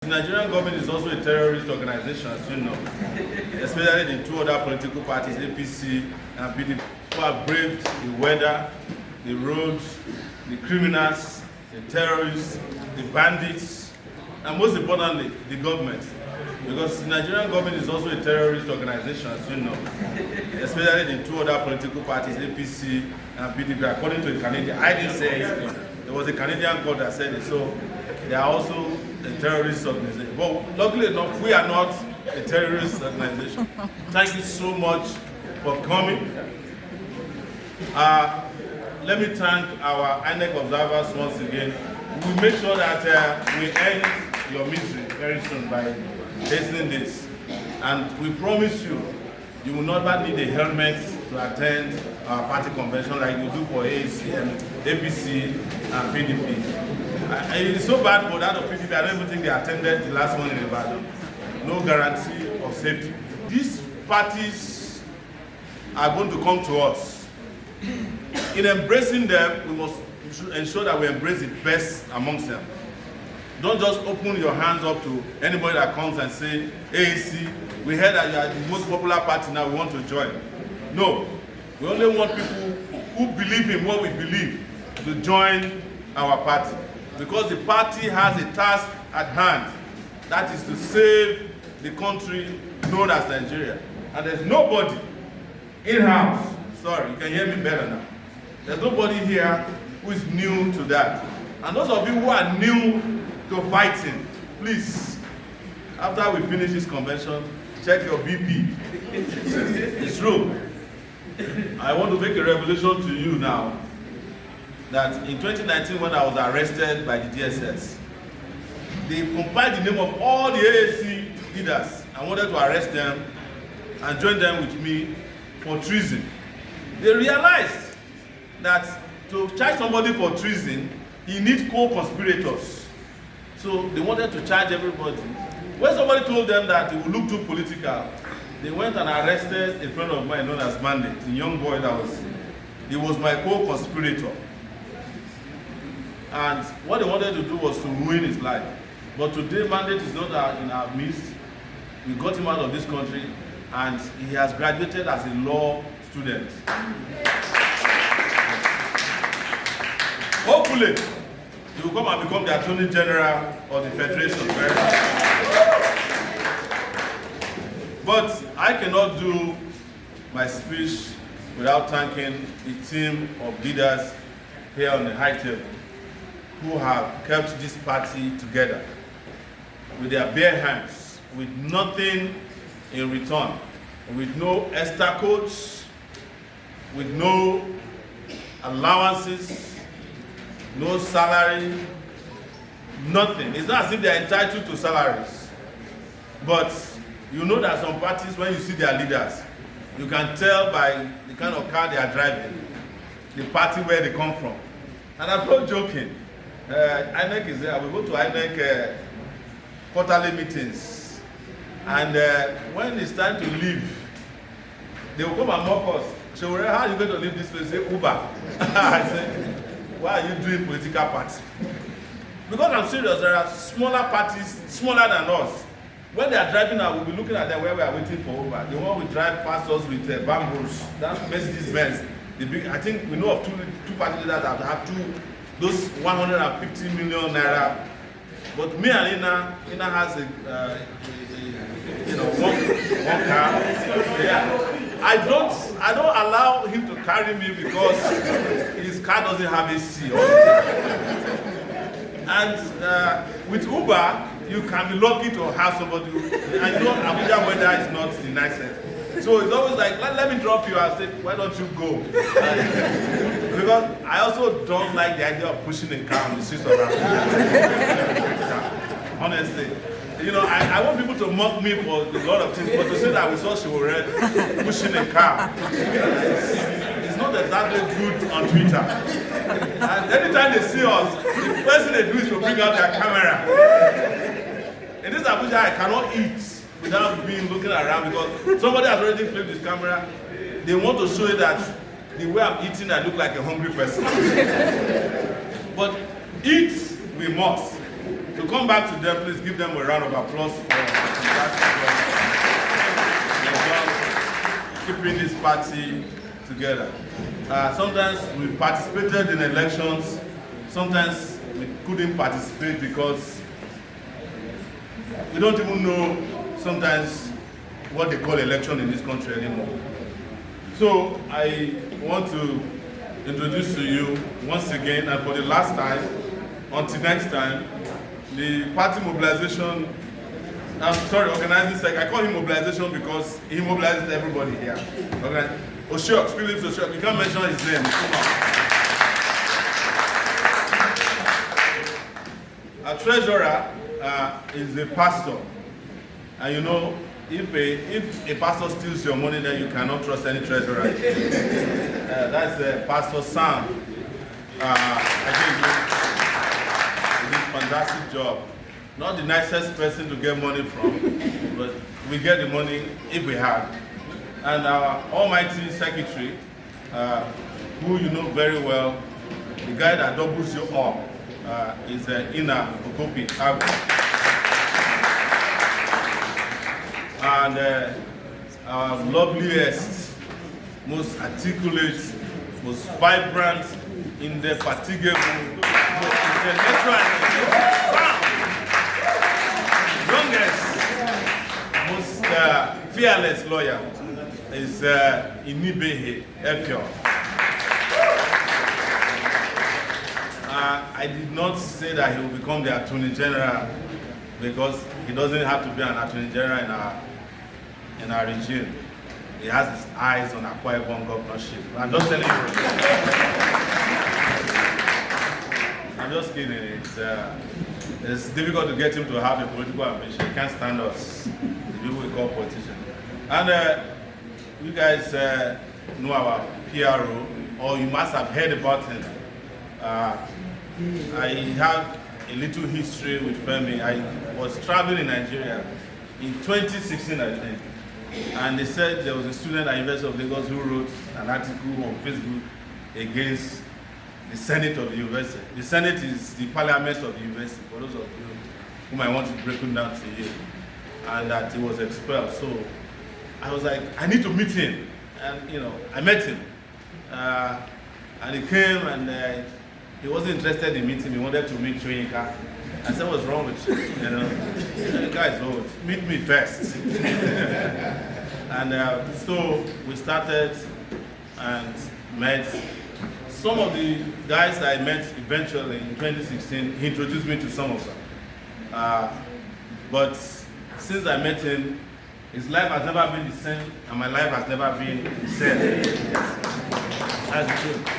The Nigerian government is also a terrorist organization, as you know, especially the two other political parties, APC and PDP, who have braved the weather, the roads, the criminals, the terrorists, the bandits, and most importantly, the government. Because the Nigerian government is also a terrorist organization, as you know, especially the two other political parties, APC and PDP, according to the Canadian. I didn't say it. There was a Canadian court that said it. So they are also a terrorist organization. But luckily enough, we are not a terrorist organization. Thank you so much for coming. Let me thank our INEC observers once again. We make sure that we end your misery very soon by listening this. And we promise you, you will not need a helmet to attend our party convention like you do for AAC and APC and PDP. It is so bad for that of PDP, I don't even think they attended the last one in Ibadan. No guarantee of safety. These parties are going to come to us. In embracing them, we should ensure that we embrace the best amongst them. Don't just open your hands up to anybody that comes and say, AAC, we heard that you are the most popular party now, we want to join. No, we only want people who believe in what we believe to join our party. Because the party has a task at hand, that is to save the country known as Nigeria. And there's nobody in-house, sorry, you can hear me better now. There's nobody here who is new to that. And those of you who are new to fighting, please, after we finish this convention, check your BP. It's true. I want to make a revelation to you now that in 2019 when I was arrested by the DSS, they compiled the name of all the AAC leaders and wanted to arrest them and join them with me for treason. They realized that to charge somebody for treason, he needs co-conspirators. So they wanted to charge everybody. When somebody told them that it would look too political, they went and arrested a friend of mine known as Mandate, a young boy he was my co-conspirator. And what they wanted to do was to ruin his life. But today, Mandate is not in our midst. We got him out of this country, and he has graduated as a law student. Hopefully, he will come and become the Attorney General of the Federation. But I cannot do my speech without thanking the team of leaders here on the high table who have kept this party together with their bare hands, with nothing in return, with no extra codes, with no allowances, no salary, nothing. It's not as if they're entitled to salaries. But you know that some parties, when you see their leaders, you can tell by the kind of car they are driving, the party where they come from. And I'm not joking. INEC is there. We go to INEC quarterly meetings. And when it's time to leave, they will come and mock us. Sowore, how are you going to leave this place? Say, Uber. I say, why are you doing political party? Because I'm serious, there are smaller parties, smaller than us. When they are driving out, we'll be looking at them where we are waiting for Uber. The one we drive past us with bamboos, that's Mercedes Benz. The big, I think we know of two party leaders that have those 150 million naira. But me and Ina has one car. Yeah. I don't allow him to carry me because his car doesn't have AC. And with Uber, you can be lucky to have somebody and you know Abuja weather is not the nicest. So it's always like, let me drop you. I say, why don't you go? Because I also don't like the idea of pushing a car on the streets of Abuja. Honestly. You know, I want people to mock me for a lot of things, but to say that we saw Sowore pushing a car, it's not exactly good on Twitter. And anytime they see us, the first thing they do is to bring out their camera. In this Abuja, I cannot eat without being looking around because somebody has already flipped his camera. They want to show you that the way I'm eating, I look like a hungry person. But eat, we must. To come back to them, please give them a round of applause for keeping this party together. Sometimes we participated in elections, sometimes we couldn't participate because we don't even know sometimes what they call election in this country anymore. So I want to introduce to you once again, and for the last time, until next time, the party mobilization, organizing secretary. I call him mobilization because he mobilizes everybody here. Okay. Oshok, Phillips Oshok, you can't mention his name. Our treasurer is a pastor. And you know, if a pastor steals your money, then you cannot trust any treasurer. That's Pastor Sam. I think he did a fantastic job. Not the nicest person to get money from, but we get the money if we have. And our almighty secretary, who you know very well, the guy that doubles you up, is Ina Okopi Agbo. And our loveliest, most articulate, most vibrant, indefatigable, most intellectual, youngest, most fearless lawyer is Inibehe Efio. I did not say that he will become the Attorney General because he doesn't have to be an Attorney General in our regime. He has his eyes on Akwa Ibom governorship. I'm just telling you. I'm just kidding. It's difficult to get him to have a political ambition. He can't stand us, the people we call politicians. And you guys know our PRO, or you must have heard about him. I have a little history with Femi. I was traveling in Nigeria in 2016, I think. And they said there was a student at University of Lagos who wrote an article on Facebook against the Senate of the university. The Senate is the parliament of the university, for those of you who might want to break it down to you. And that he was expelled. So I was like, I need to meet him. And you know, I met him. And he came and he wasn't interested in meeting me. He wanted to meet Choyinka. I said, what's wrong with you? You know, the guy is old. Meet me first. And so we started and met. Some of the guys I met eventually in 2016, he introduced me to some of them. But since I met him, his life has never been the same, and my life has never been the same. That's the truth.